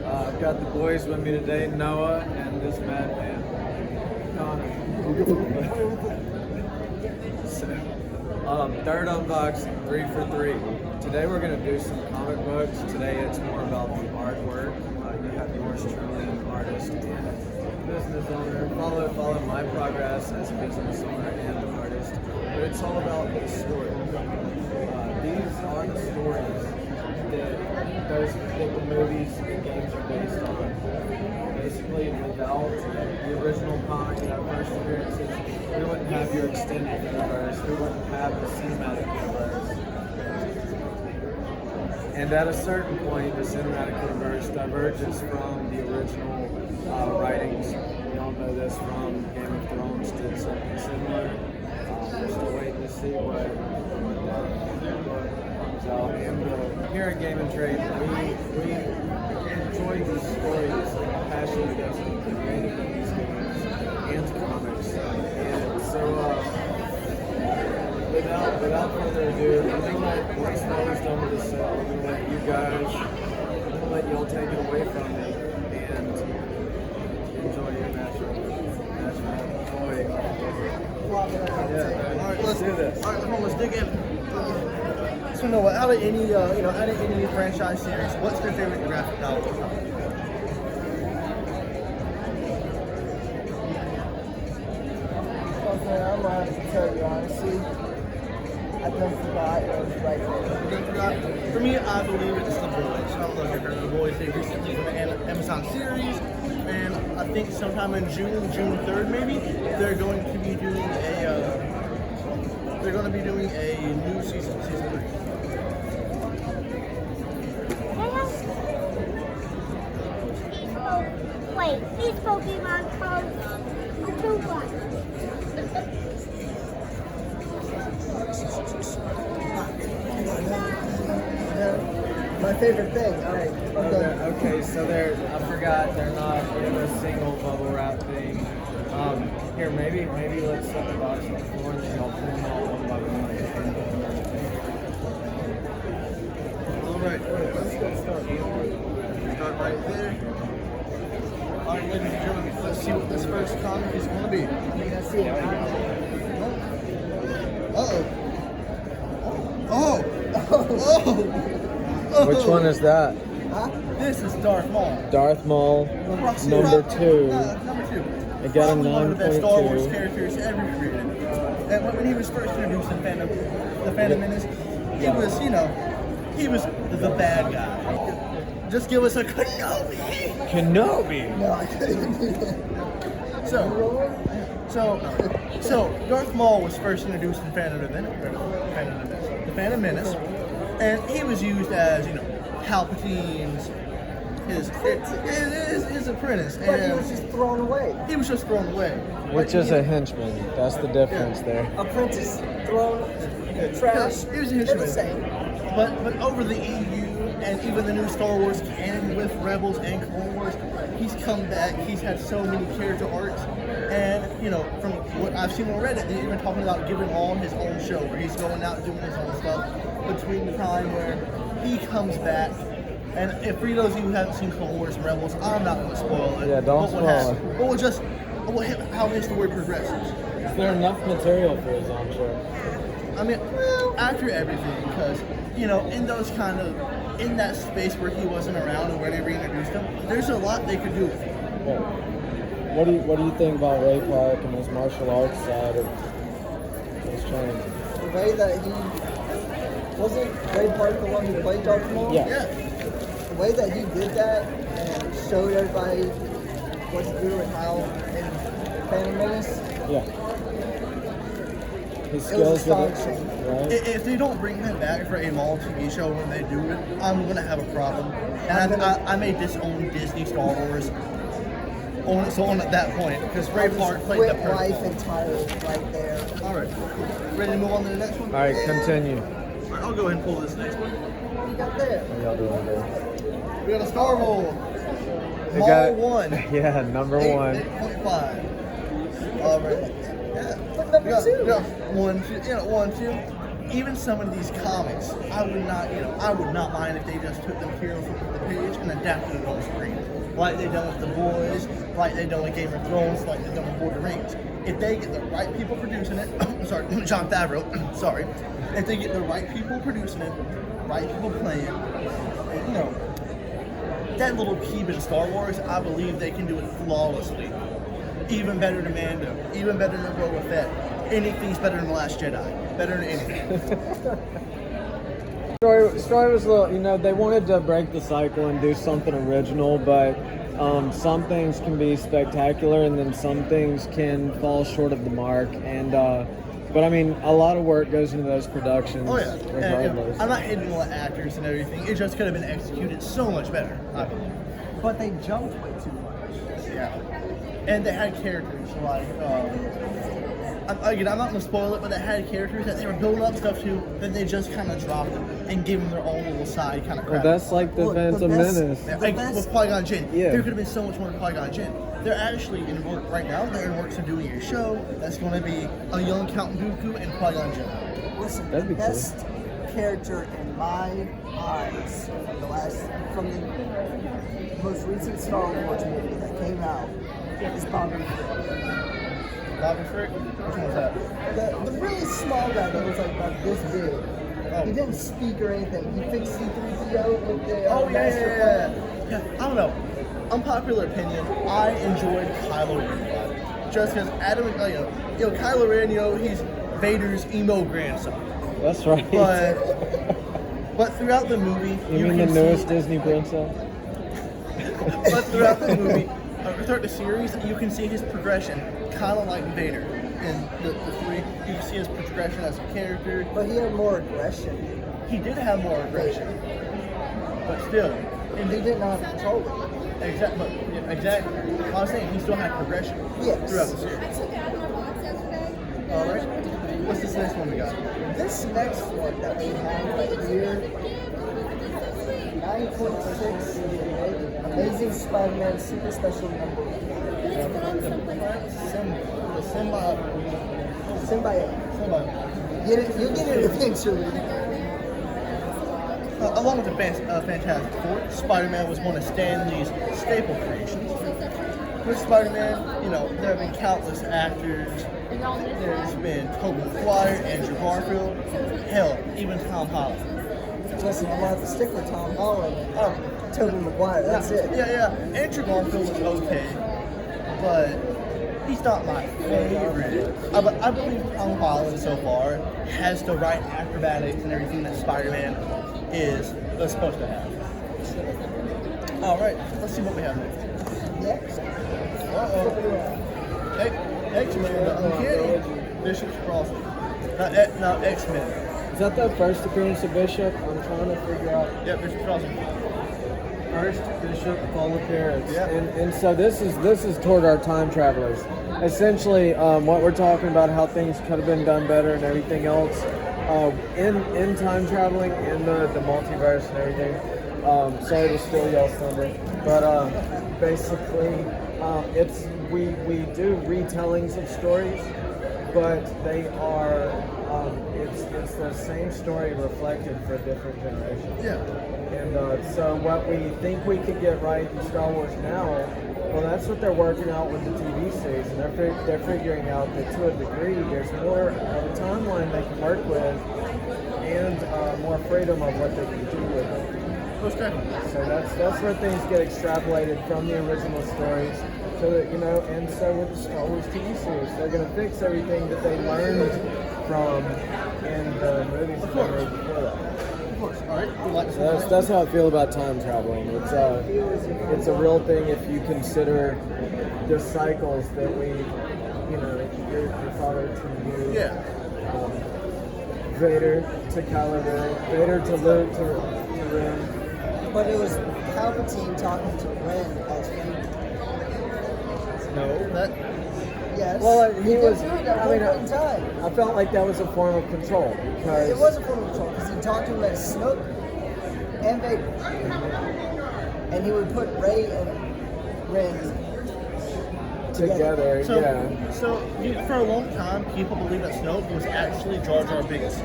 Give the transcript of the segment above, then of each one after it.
I've got the boys with me today, Noah and this madman, Connor. Third unboxing, 3 for 3. Today we're going to do some comic books. Today it's more about the artwork. You have yours truly, an artist and business owner. Follow my progress as a business owner and an artist. But it's all about the story. These are the stories that the movies and games are based on. Basically, without the original comic and our first appearances, we wouldn't have your extended universe, we wouldn't have the cinematic universe. And at a certain point, the cinematic universe diverges from the original writings. We all know this from Game of Thrones did something similar. We're still waiting to see what comes out. And here at Game and Trade, we enjoy these stories and the passion that goes into creating these games and comics. And so, without further ado, I'm gonna once Noah's done with the set, I'm gonna let you guys, I'm gonna let y'all take it away from me and enjoy your natural toy. Yeah, all right, let's do this. All right, let's dig in. So Noah, out of any franchise series, what's your favorite graphic novel? Okay, I'm gonna have to tell you honestly. I don't forgot it was right there. For me, I believe it's The Boys. I don't know if you've heard of The Boys. They recently from the Amazon series, and I think sometime in June 3rd maybe, they're going to be doing a new season 3. Wait, these Pokemon cards are too fun. My favorite thing. All right. Okay, so I forgot they're not in a single bubble wrap thing. Here, maybe let's set the box on the floor and then y'all pull them all one by one. All right, start right there. All right, ladies and gentlemen, let's see what this first comic is going to be. Let's see it. Oh! Which one is that? Huh? This is Darth Maul. Darth Maul, number 2. Number 2. I got a Probably one of the best Star Wars 9.2. characters ever created. And when he was first introduced in the Phantom Menace, he was the bad guy. Just give us a Kenobi. Kenobi. No, I couldn't do that. So Darth Maul was first introduced in the Phantom Menace, and he was used as Palpatine's his apprentice, But he and was just thrown away. he was just thrown away. Which is a henchman. That's the difference there. Apprentice thrown in the trash. He was a They're the henchman. same. But over the EU and even the new Star Wars canon with Rebels and Clone Wars, he's come back. He's had so many character arcs, and from what I've seen on Reddit, they're even talking about giving on his own show where he's going out and doing his own stuff between the time where he comes back. And if for those of you who haven't seen Clone Wars and Rebels, I'm not going to spoil it. Yeah, don't spoil it. But we'll just how his story progresses. Is there enough material for his own show? I mean, after everything, because in those in that space where he wasn't around and where they reintroduced him, there's a lot they could do with him. Yeah. What do you think about Ray Park and his martial arts side of his training? The way that he wasn't Ray Park the one who played Darth Maul. Yeah. The way that he did that and showed everybody what to do and how in Phantom Menace. Yeah. His It was skills with astonishing. it, right? If they don't bring him back for a Maul TV show when they do it, I'm gonna have a problem. And I may disown Disney Star Wars. So on at that point, because Ray Park played the Quit perfect life role. entirely right there. All right, ready to move on to the next one? All right, continue. All right, I'll go ahead and pull this next one. What do you got there? What y'all doing there? We got a Star Wars. They Maul got it. 1. Yeah, number 1. 8.5. All right. Yeah. But number 2. Yeah, 1, 2. even some of these comics, I would not mind if they just took the material from the page and adapted it on screen, like they done with The Boys, like they done with Game of Thrones, like they done with Lord of the Rings. If they get the right people producing it, sorry, John Favreau, sorry, if they get the right people producing it, right people playing, you know, that little peep in Star Wars, I believe they can do it flawlessly. Even better than Mando, even better than Boba Fett. Anything's better than The Last Jedi. Better than anything. Story was a little, they wanted to break the cycle and do something original, but some things can be spectacular and then some things can fall short of the mark. And but I mean, a lot of work goes into those productions. Oh yeah, regardless. and, I'm not hating on the actors and everything. It just could have been executed so much better, I believe. But they jumped way too much. Yeah, and they had characters like. I'm not going to spoil it, but they had characters that they were building up stuff to, that they just kind of dropped them and gave them their own little side kind of crap. Well, that's like the Phantom Menace. With Qui-Gon Jinn. Yeah. There could have been so much more to Qui-Gon Jinn. They're actually in work right now. They're in works of doing a show that's going to be a young Count Dooku and Qui-Gon Jinn. Listen, That'd the be cool. best character in my eyes from the most recent Star Wars movie that came out is Bobby Frick. Bobby Frick? Which one was that? The really small guy that was like about this big. Oh. He didn't speak or anything. He fixed C-3PO with the master plan. Yeah, I don't know. Unpopular opinion, I enjoyed Kylo Ren. Just because Kylo Ren, he's Vader's emo grandson. That's right. But throughout the movie, you mean the can newest see, Disney princess? But throughout the movie, throughout the series, you can see his progression, kind of like Vader. In the three, you can see his progression as a character. But he had more aggression. He did have more aggression, but still, And he didn't have control of it. exactly. I was saying he still had progression Yes. throughout the series. All right. What's this next one we got? This next one that we have right here, 9.6, Amazing Spider-Man Super Special number 1. Symbiote. You'll get it eventually. Along with the Fantastic Four, Spider-Man was one of Stan Lee's staple creations. With Spider-Man, there have been countless actors. There's been Tobey Maguire, Andrew Garfield, hell, even Tom Holland. Listen, I'm gonna have to stick with Tom Holland and Tobey Maguire. That's it. Yeah. Andrew Garfield was okay, but he's not my favorite. I believe Tom Holland so far has the right acrobatics and everything that Spider-Man is supposed to have. All right, let's see what we have next. Next. X-Men, Uncanny, Bishop's Crossing. Now X-Men. Is that the first appearance of Bishop? I'm trying to figure out. Yeah, Bishop's Crossing. First Bishop full appearance. Yeah. And so this is toward our time travelers. Essentially, what we're talking about, how things could have been done better and everything else. In time traveling, in the multiverse and everything. Sorry to steal y'all's thunder, but basically, we do retellings of stories, but they are it's the same story reflected for different generations. Yeah. And so what we think we could get right in Star Wars now, well, that's what they're working out with the TV series, and they're figuring out that to a degree there's more of a timeline they can work with and more freedom of what they can do with it. Okay. So that's where things get extrapolated from the original stories. So that, and so with the Star Wars TV series, they're going to fix everything that they learned from in the movies that they made before that. Of course. All right. That's how I feel about time traveling. It's a real thing if you consider the cycles that your father to you. Yeah. Vader to Kylo Ren, Vader to Luke to Ren. But it was Palpatine talking to Ren as Vader. No, that. Yes. Well, he did was. do it at one point in time. I felt like that was a form of control because It was a form of control because he talked to him as Snoke and Vader. And he would put Rey and Ren together. So, for a long time, people believe that Snoke was actually Jar Jar Binks.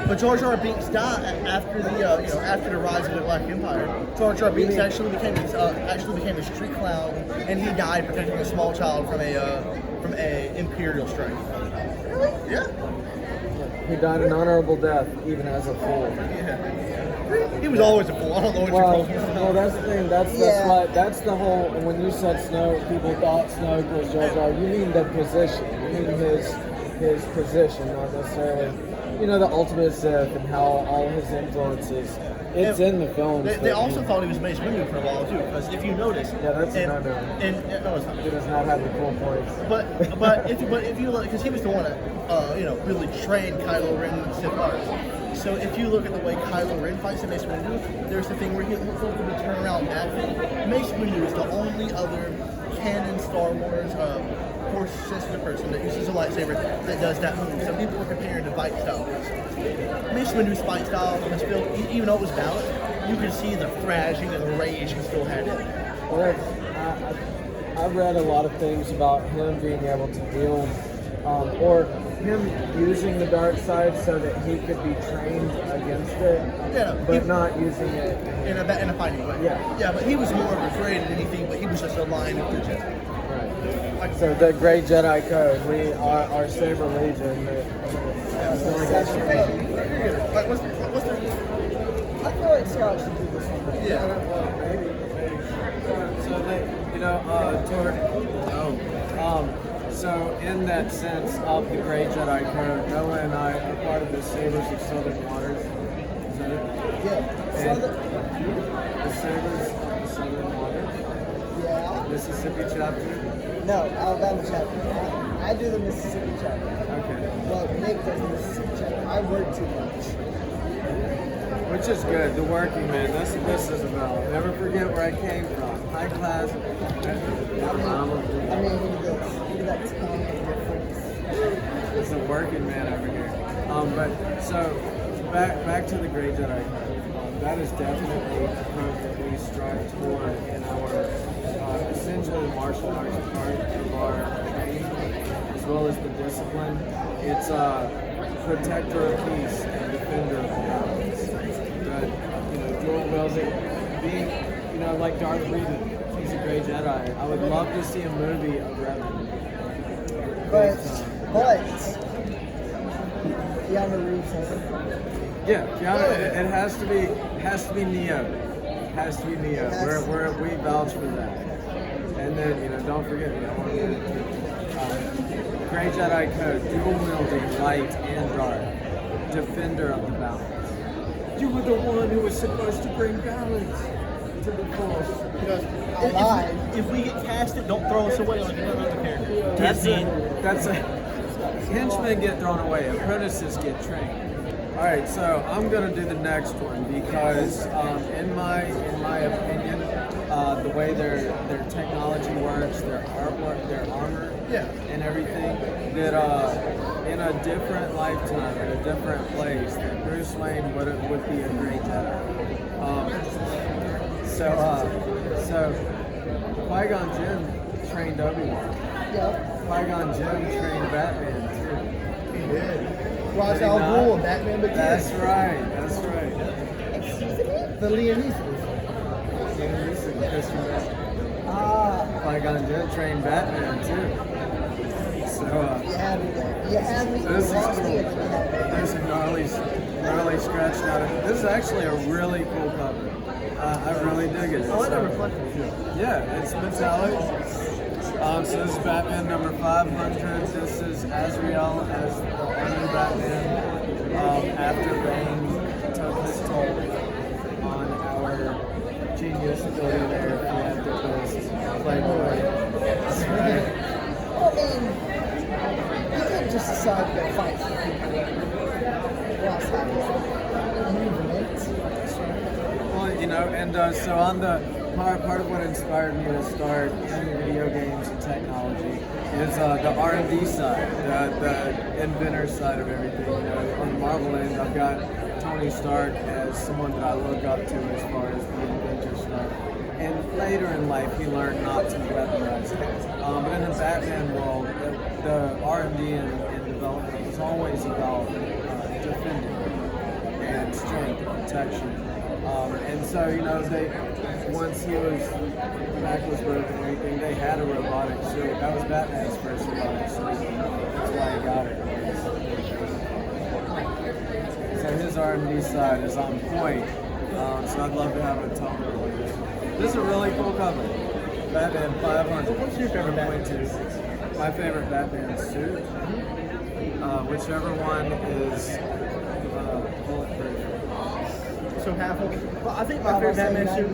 But Jar Jar Binks died after the after the rise of the Black Empire. Jar Jar Binks actually became a street clown, and he died protecting a small child from a Imperial strike. Really? Yeah. He died an honorable death, even as a fool. Yeah. He was always a fool. I don't know what you're talking about. Well, that's the thing. That's the whole. When you said Snoke, people thought Snoke was Jar Jar. You mean the position. You mean his position, not necessarily. The ultimate Sith and how all his influences. It's in the films. They also thought he was Mace Windu for a while too, because if you notice, that's no. No, it's not. He does not have the cool points. But if you look, because he was the one that really trained Kylo Ren in Sith arts. So if you look at the way Kylo Ren fights in Mace Windu, there's the thing where he'll turn around back. Mace Windu is the only other canon Star Wars Force sensitive person that uses a lightsaber that does that move. So people were comparing to fight styles. Mace Windu's fight style was still, even though it was balanced, you could see the thrashing and the rage he still had in it. Well, I read a lot of things about him being able to wield, or him using the dark side so that he could be trained against it, but not using it in a fighting way. Yeah, but he was more afraid than anything. But he was just a lion of the Jedi. Right. So the Great Jedi Code, we are our Saber Legion. What's the? I feel like Scott should do this one. Yeah. So in that sense of the Great Jedi Code, Noah and I are part of the Sabers of Southern Waters. Is that it? Yeah. The Sabers of the Southern Waters. Yeah. Mississippi chapter. No, Alabama chapter. I do the Mississippi chapter. Okay. Well, Nick does the Mississippi chapter. I work too much. Which is good. The working man. That's what this is about. Never forget where I came from. High class. I mean, look at that tone of difference. It's a working man over here. But so back to the Great Jedi Code. That is definitely a code that we strive toward in our essentially martial arts part of our training, as well as the discipline. It's a protector of peace and defender of the balance. That dual wielding, being like Darth Revan. He's a great Jedi. I would love to see a movie of Revan. But Keanu Reeves has it. Yeah, Keanu. It has to be Neo. Has to be Neo. We vouch for that. And then don't forget Great Jedi Code, dual wielding, light and dark, defender of the balance. You were the one who was supposed to bring balance to the Force. If we get casted, don't throw us away like another character. That's henchmen get thrown away, apprentices get trained. All right, so I'm gonna do the next one because, in my opinion, the way their technology works, their artwork, their armor, and everything, that in a different lifetime, in a different place, that Bruce Wayne would be a great Jedi. So Qui-Gon Jinn trained Obi-Wan. Yep. Qui-Gon Jinn trained Batman too. He did. Ra's al Ghul and Batman Begins. That's right. Excuse me? The Liam Neeson. Christian Bale. Qui-Gon Jinn trained Batman too. So you had me. This is gnarly scratched out. This is actually a really cool cover. I really dig it. I like the reflective too. Yeah, it's metallic. So this is Batman number 500. This is Azrael as the new Batman after Bane took his toll on our genius, billionaire, philanthropist, playboy. I mean, you can't just decide to fight for people. What's happening? Movement. Well, and so on the part of what inspired me to start in video games and technology is the R&D side, the inventor side of everything. On the Marvel end, I've got Tony Stark as someone that I look up to as far as the inventor stuff. and later in life, he learned not to weaponize it. But in the Batman world, the R&D and development was always about defending and strength and protection. And so, once his back was broken and everything, they had a robotic suit. That was Batman's first robotic suit. That's why he got it. So his R&D side is on point. So I'd love to have a talk with it. This is a really cool cover. Batman 500. What's your favorite Batman suit? My favorite Batman suit? Whichever one is bulletproof. So half of well, I think my favorite Batman suit.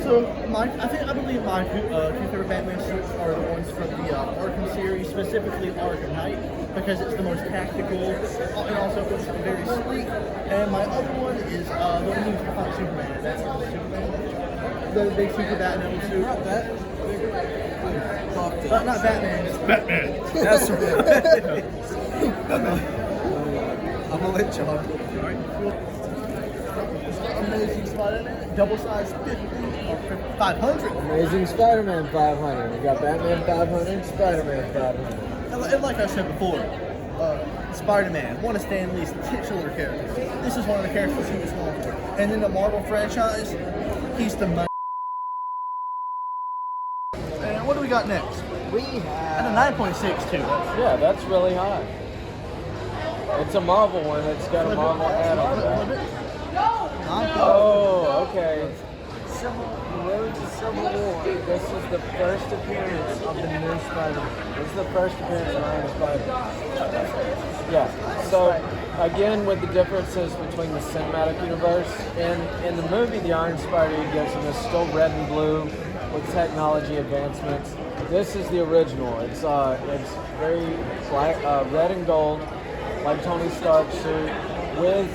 So I believe my two favorite Batman suits are the ones from the Arkham series, specifically Arkham Knight, because it's the most tactical and also it's very sleek. And my other one is the one who's called Superman. That's Superman. The big super Batman suit. Not that. But not Batman. It's Batman. That's right. I'm gonna let y'all go. Amazing Spider-Man, double size 50 or 500. Amazing Spider-Man 500. We got Batman 500, Spider-Man 500. And like I said before, Spider-Man, one of Stan Lee's titular characters. This is one of the characters he was known for. And in the Marvel franchise, he's the money. And what do we got next? We have. And a 9.6 too. Yeah, that's really high. It's a Marvel one. It's got a Marvel ad on that. Oh, okay. Road to Civil War. This is the first appearance of the new Spider-Man. This is the first appearance of Iron Spider-Man. Yeah. So again, with the differences between the cinematic universe and in the movie, the Iron Spider he gets him is still red and blue with technology advancements. This is the original. It's very black, red and gold, like Tony Stark's suit. With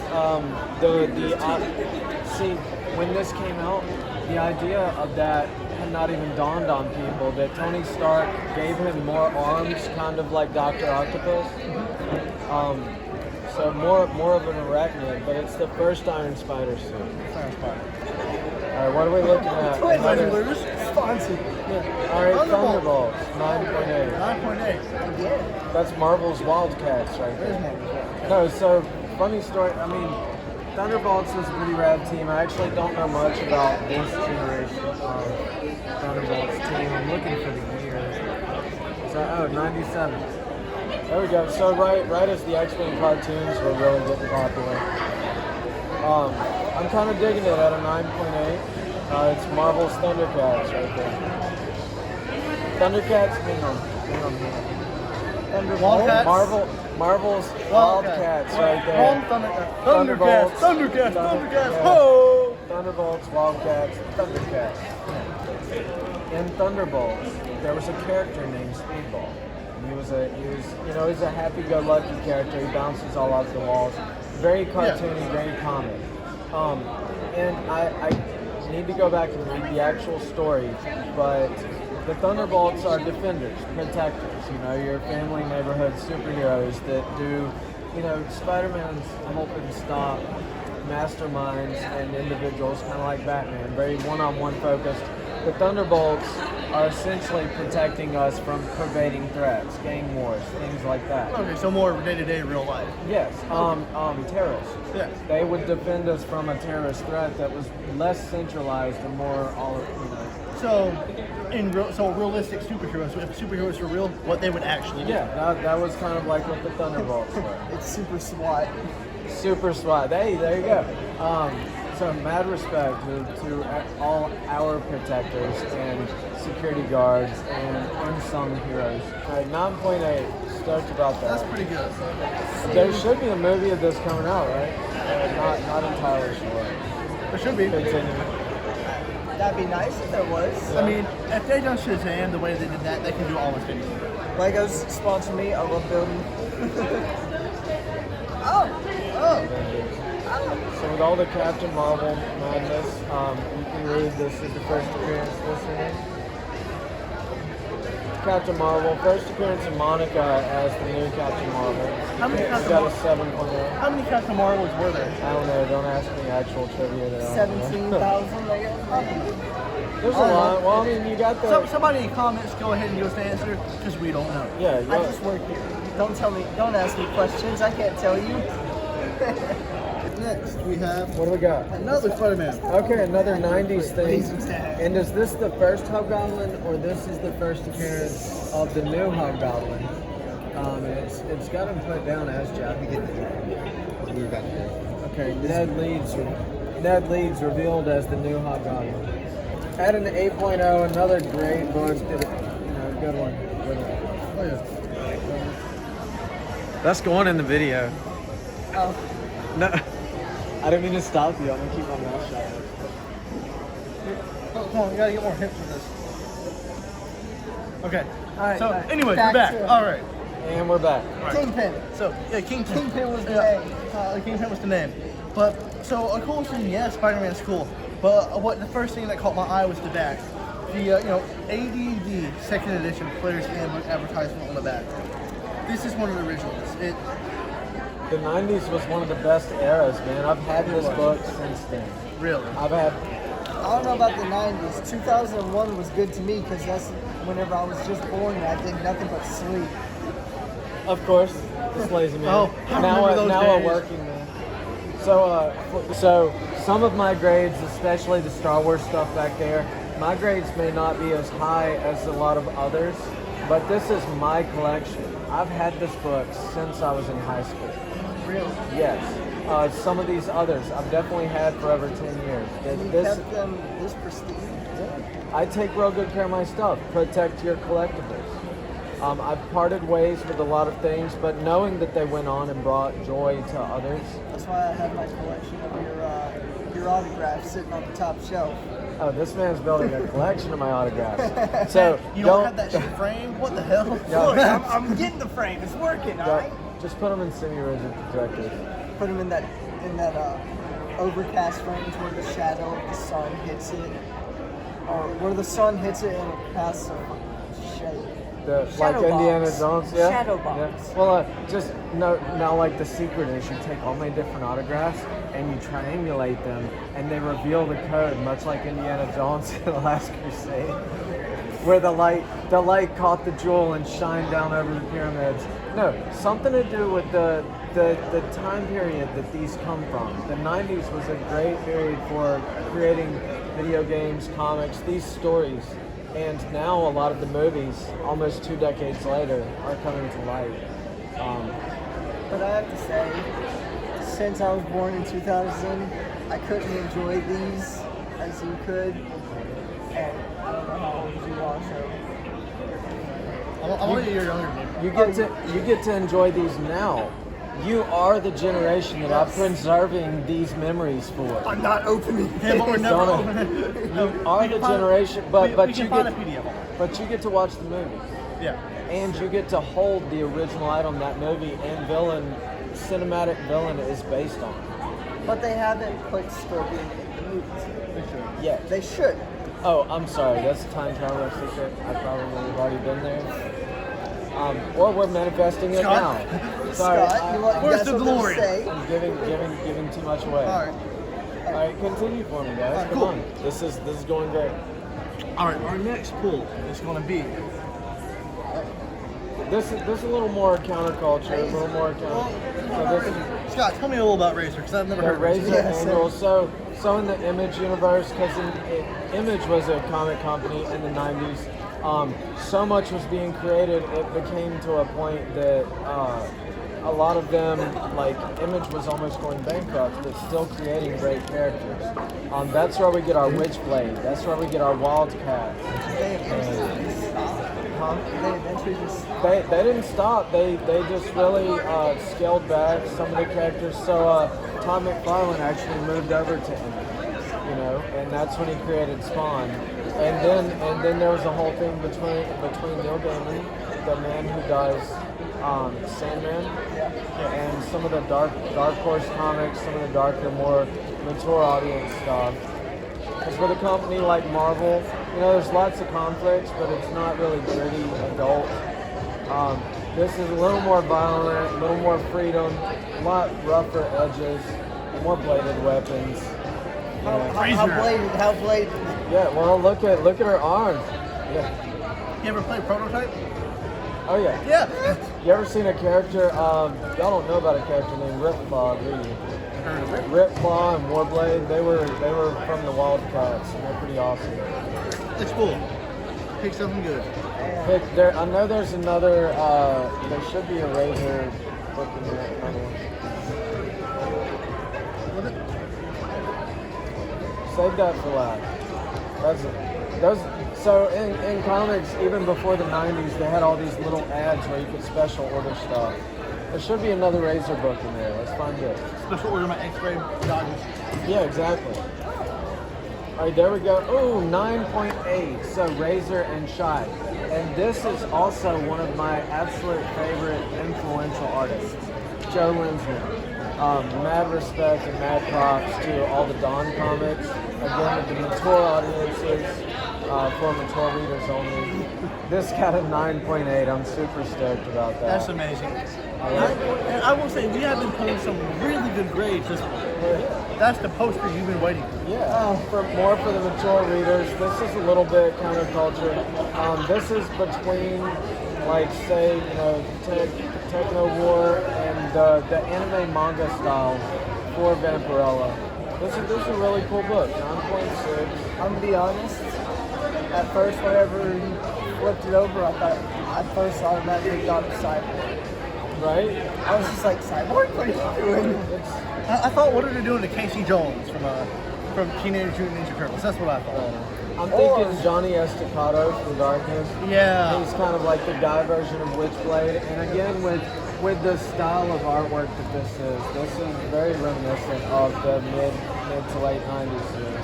see, when this came out, the idea of that had not even dawned on people, that Tony Stark gave him more arms, kind of like Dr. Octopus. So more of an arachnid, but it's the first Iron Spider suit. Iron Spider. All right, what are we looking at? Sponsored. All right, Thunderbolts, 9.8. 9.8. That's Marvel's Wildcats right there. No, so funny story. I mean, Thunderbolts is a pretty rad team. I actually don't know much about this generation of Thunderbolts team. I'm looking for the year. So, 97. There we go. So right as the X-Men cartoons were really getting popular. I'm kind of digging it at a 9.8. It's Marvel's Thundercats right there. Thundercats, hang on. Wildcats? Marvel's Wildcats right there. Thundercats. Yeah. Oh! Thunderbolts, Wildcats, Thundercats. In Thunderbolts, there was a character named Speedball. He's a happy-go-lucky character. He bounces all off the walls. Very cartoony, very comic. And I need to go back and read the actual story, but the Thunderbolts are defenders, protectors. Your family neighborhood superheroes that do, Spider-Man's helping stop masterminds and individuals, kind of like Batman, very one-on-one focused. The Thunderbolts are essentially protecting us from pervading threats, gang wars, things like that. Okay, so more day-to-day real life. Yes, terrorists. Yes. They would defend us from a terrorist threat that was less centralized and more So, realistic superheroes. So if superheroes were real, what they would actually do. Yeah, that was kind of like what the Thunderbolts were. It's super SWAT. Super SWAT. Hey, there you go. So mad respect to all our protectors and security guards and unsung heroes. All right, 9.8. Stoked about that. That's pretty good. There should be a movie of this coming out, right? Not entirely sure. There should be. Continue. That'd be nice if there was. I mean, if they done Shazam the way they did that, they can do almost anything. Legos sponsor me. I love building. So with all the Captain Marvel madness, you can read this is the first appearance listening. Captain Marvel, first appearance of Monica as the new Captain Marvel. How many Captain got a Marvel? 7.0. How many Captain Marvels were there? I don't know, don't ask me actual trivia. That I don't know. 17,000, I guess. There's a lot. Well, I mean, you got the. Somebody in the comments, go ahead and give us the answer because we don't know. Yeah, I just work here. Don't ask me questions. I can't tell you. Next, we have What do we got? another Spider-Man. Okay, another 90s thing. Laser tag. And is this the first Hobgoblin, or this is the first appearance of the new Hobgoblin? It's got him put down as Jack. We got there. Okay, Ned Leeds revealed as the new Hobgoblin. At an 8.0, another great book. Good one. Oh, yeah. That's going in the video. Oh, No, I didn't mean to stop you. I'm gonna keep my mouth shut. Oh, come on, we gotta get more hints from this. Okay. all right. So, all right. anyways, we're back. to All right. And we're back. Kingpin. So, yeah, Kingpin was the yeah, name. Kingpin was the name. But, so, a cool thing, yeah, Spider-Man's cool. But the first thing that caught my eye was the back. The, ADD second edition Player's Handbook advertisement on the back. This is one of the originals. The 90s was one of the best eras, man. I've had this book since then. Really? I've had. I don't know about the 90s. 2001 was good to me because that's whenever I was just born and I did nothing but sleep. Of course, this lazy man. Oh, I remember those now a days. working man. So some of my grades, especially the Star Wars stuff back there, my grades may not be as high as a lot of others, but this is my collection. I've had this book since I was in high school. Really? Yes. Some of these others I've definitely had for over 10 years. And you This- kept them this pristine? I take real good care of my stuff. Protect your collectibles. I've parted ways with a lot of things, but knowing that they went on and brought joy to others. That's why I have my collection of your autographs sitting on the top shelf. Oh, this man's building a collection of my autographs. So You don't have that shit framed? What the hell? No. Look, I'm getting the frame. It's working, all right? Just put them in semi-rigid projectors. Put them in that overcast frames where the shadow of the sun hits it, or where the sun hits it and it casts a shade. Like Shadow Indiana box. Jones, yeah. Shadow box. Yeah. Well, just now, like the secret is, you take all my different autographs and you triangulate them, and they reveal the code, much like Indiana Jones in the Last Crusade, where the light caught the jewel and shined down over the pyramids. No, something to do with the time period that these come from. The 90s was a great period for creating video games, comics, these stories. And now a lot of the movies, almost 2 decades later, are coming to light. But I have to say, since I was born in 2000, I couldn't enjoy these as you could. And I don't know how old you are, so. I'm only a year younger than you. You get to enjoy these now. You are the generation that I'm preserving these memories for. I'm not opening Yeah, but we're this. never Don't opening. You are the generation, but we you can find a get PDF of it. but you get to watch the movies, Yeah. and you get to hold the original item that movie and cinematic villain is based on. But they haven't put Scorpion in the movies. Yes. They should. Oh, I'm sorry. That's a time traveler secret. I probably have already been there. Or we're manifesting it Scott? now. Sorry, Scott, you Where's got the something to DeLorean? say? I'm giving too much away. All right. All right, continue for me, guys. Alright, Come cool. on. This is going great. All right. Our next pull is going to be. This is a little more counterculture, a little more counter. So this is Scott, tell me a little about Razor, because I've never the heard of Razor. Razor Yes, Angle. So in the Image universe, because Image was a comic company in the 90s, so much was being created, it became to a point that a lot of them, like Image was almost going bankrupt, but still creating great characters. That's where we get our Witchblade. That's where we get our Wildcat. They eventually stopped. Huh? They eventually just stopped. They didn't stop. They just really scaled back some of the characters. So Todd McFarlane actually moved over to Image, and that's when he created Spawn. And then there was a whole thing between Neil Gaiman, the man who does Sandman, and some of the Dark Horse comics, some of the darker, more mature audience stuff. Because with a company like Marvel, there's lots of conflicts, but it's not really gritty adult. This is a little more violent, a little more freedom, a lot rougher edges, more bladed weapons. How blatant. Yeah, well, look at her arms. Yeah. You ever play Prototype? Oh yeah. Yeah. You ever seen a character? Y'all don't know about a character named Ripclaw, do you? Ripclaw and Warblade. They were from the Wildcats, and they're pretty awesome. It's cool. Pick something good. I know there's another. There should be a Razor book in there. Save that for last. So in comics, even before the 90s, they had all these little ads where you could special order stuff. There should be another Razor book in there. Let's find it. Special order my X-ray Dodgers. Yeah, exactly. All right, there we go. Ooh, 9.8. So Razor and Shy. And this is also one of my absolute favorite influential artists, Joe Linsman. Mad respect and mad props to all the Dawn comics. Again, with the mature audiences, for mature readers only. This got a 9.8. I'm super stoked about that. That's amazing. And I will say, we have been pulling some really good grades. That's the poster you've been waiting for. Yeah, for the mature readers. This is a little bit counterculture. This is between, like, say, Techno War and the anime manga style for Vampirella. This is a really cool book. 9.6. I'm gonna be honest. At first, whenever you flipped it over, I first automatically thought of Cyborg. Right? I was just like, Cyborg? What are you doing? I thought, what are they doing to Casey Jones from Teenage Mutant Ninja Turtles? That's what I thought. I'm thinking Johnny Estacado from Darkness. Yeah. He's kind of like the guy version of Witchblade. And again, with the style of artwork that this is very reminiscent of the mid to late 90s here.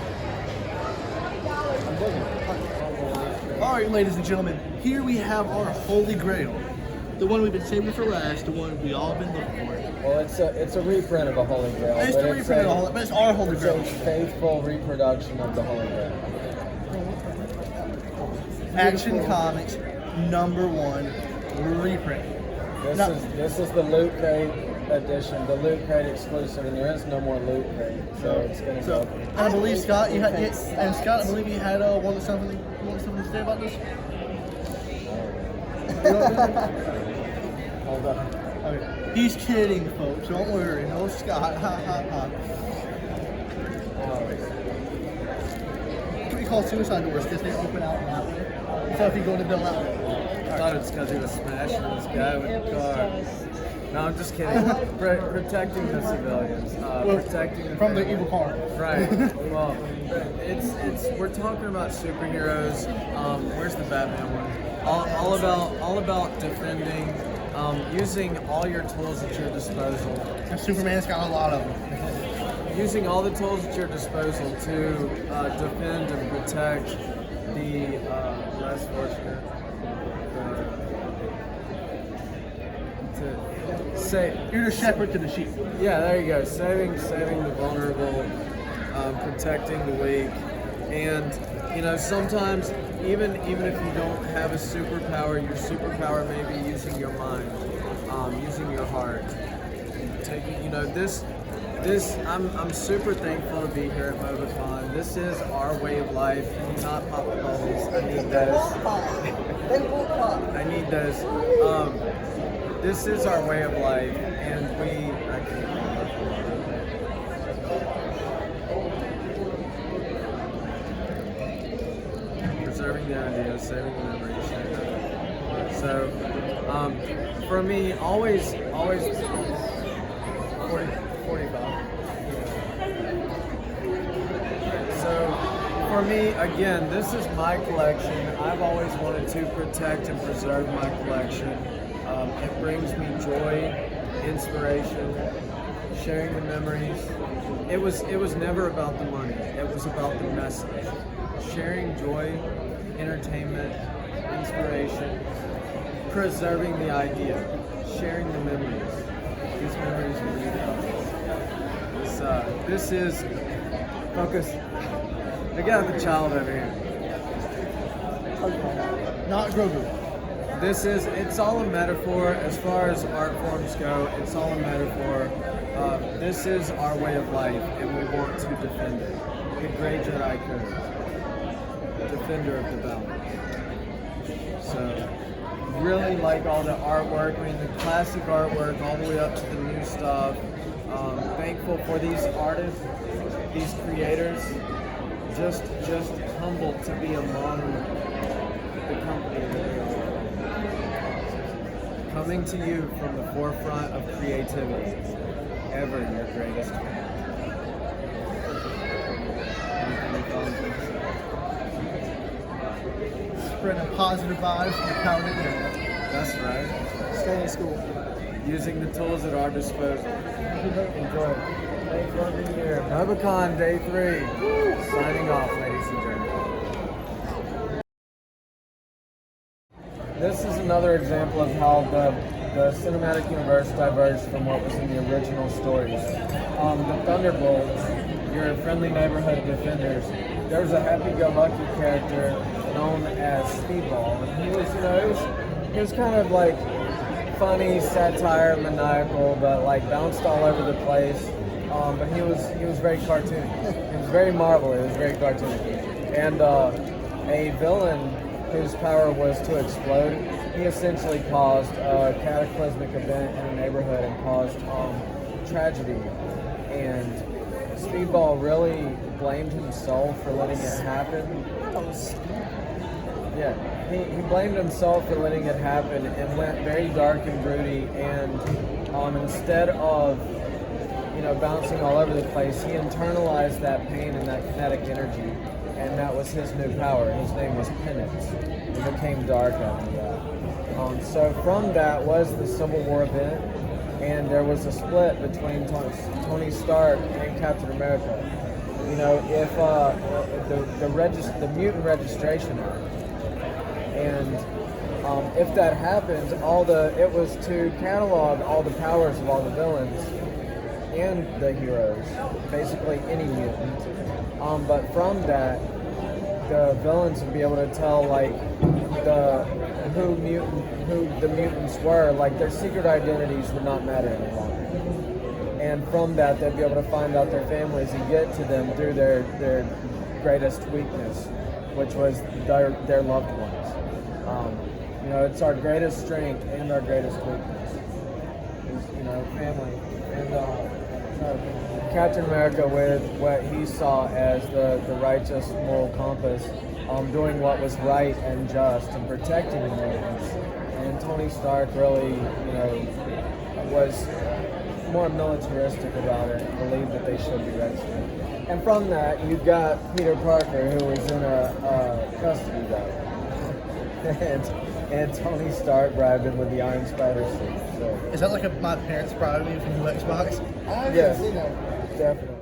I'm digging it. All right, ladies and gentlemen, here we have our Holy Grail. The one we've been saving for last, the one we all been looking for. Well, it's a reprint of a Holy Grail. It's the reprint of the Holy, but it's our Holy Grail. It's a faithful reproduction of the Holy Grail. Action Comics #1 reprint. This is the Loot Crate edition, the Loot Crate exclusive, and there is no more Loot Crate, so it's going to go. And I believe Scott, I believe you had something to say about this. Hold on. Okay. He's kidding, folks. Don't worry. No Scott. Ha ha ha. What we call suicide doors because they open out that way. So if you go to Bill out. I thought it's because he was smashing this guy with the car. No, I'm just kidding. Protecting the civilians. Protecting the from the evil car. Right. Well, we're talking about superheroes. Where's the Batman one? All about defending, using all your tools at your disposal. And Superman's got a lot of them. Using all the tools at your disposal to defend and protect the less fortunate. You're the shepherd to the sheep. Yeah, there you go. Saving the vulnerable, protecting the weak, and sometimes even if you don't have a superpower, your superpower may be using your mind, using your heart, taking this. I'm super thankful to be here at Mobicon. This is our way of life, not pop bubbles. I need those. I need those. This is our way of life, and preserving the ideas, saving the memories. So, for me, always 45. So, for me, again, this is my collection. I've always wanted to protect and preserve my collection. It brings me joy, inspiration, sharing the memories. It was never about the money. It was about the message. Sharing joy, entertainment, inspiration, preserving the idea, sharing the memories. These memories are really valuable. This is focus. I got the child over here. Not Grogu. It's all a metaphor as far as art forms go. It's all a metaphor. This is our way of life, and we want to defend it. the great Jedi Code, defender of the balance. So, really like all the artwork. I mean, the classic artwork all the way up to the new stuff. Thankful for these artists, these creators. Just humbled to be among the company that they are. Coming to you from the forefront of creativity, ever your greatest fan. Spreading positive vibes from the power of the internet. That's right. Stay in school. Using the tools at our disposal. Enjoy. Thanks for being here. Mobicon Day 3. Signing off, ladies and gentlemen. This is another example of how the cinematic universe diverged from what was in the original stories. The Thunderbolts, your friendly neighborhood defenders, there was a happy-go-lucky character known as Speedball, and he was kind of like funny, satire, maniacal, but like bounced all over the place. But he was very cartoony. He was very Marvel. He was very cartoony. And a villain whose power was to explode, he essentially caused a cataclysmic event in a neighborhood and caused tragedy. And Speedball really blamed himself for letting it happen. Yeah, he blamed himself for letting it happen and went very dark and broody. And instead of bouncing all over the place, he internalized that pain and that kinetic energy, and that was his new power. His name was Penance. He became dark after that. So from that was the Civil War event, and there was a split between Tony Stark and Captain America. If the Mutant Registration Act, and if that happens, it was to catalog all the powers of all the villains and the heroes, basically any mutant. But from that, the villains would be able to tell who the mutants were. Like their secret identities would not matter any longer. And from that, they'd be able to find out their families and get to them through their greatest weakness, which was their loved ones. It's our greatest strength and our greatest weakness. Is, family. And Captain America, with what he saw as the righteous moral compass, doing what was right and just and protecting the mutants. And Tony Stark really, was more militaristic about it and believed that they should be registered. And from that, you've got Peter Parker, who was in a custody battle. And Tony Stark bribed him with the Iron Spider suit. So. Is that like my parents bribed me from the Xbox? I haven't Yes, seen that. definitely.